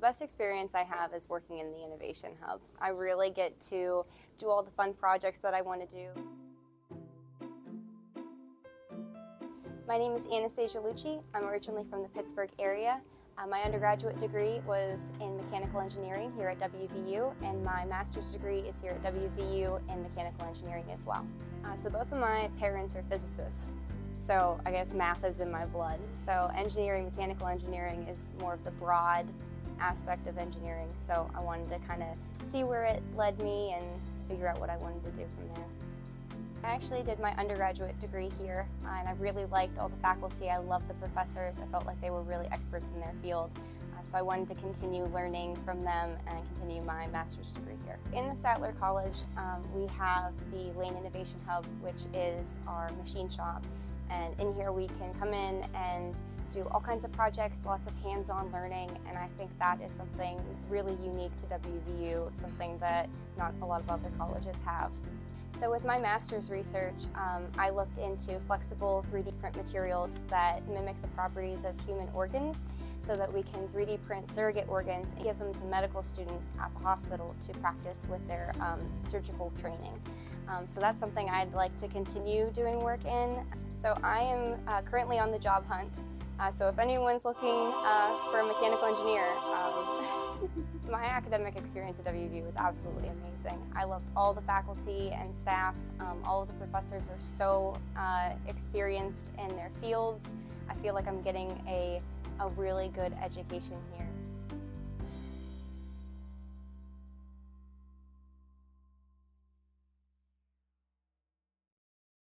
best experience I have is working in the Innovation Hub. I really get to do all the fun projects that I want to do. My name is Anastasia Lucci. I'm originally from the Pittsburgh area. My undergraduate degree was in mechanical engineering here at WVU, and my master's degree is here at WVU in mechanical engineering as well. So both of my parents are physicists, so I guess math is in my blood. So mechanical engineering is more of the broad aspect of engineering, so I wanted to kind of see where it led me and figure out what I wanted to do from there. I actually did my undergraduate degree here, and I really liked all the faculty. I loved the professors. I felt like they were really experts in their field, so I wanted to continue learning from them and continue my master's degree here. In the Statler College, we have the Lane Innovation Hub, which is our machine shop, and in here we can come in and do all kinds of projects, lots of hands-on learning, and I think that is something really unique to WVU, something that not a lot of other colleges have. So with my master's research, I looked into flexible 3D print materials that mimic the properties of human organs so that we can 3D print surrogate organs and give them to medical students at the hospital to practice with their surgical training. So that's something I'd like to continue doing work in. So I am currently on the job hunt. So if anyone's looking for a mechanical engineer, my academic experience at WVU was absolutely amazing. I loved all the faculty and staff. All of the professors are so experienced in their fields. I feel like I'm getting a really good education here.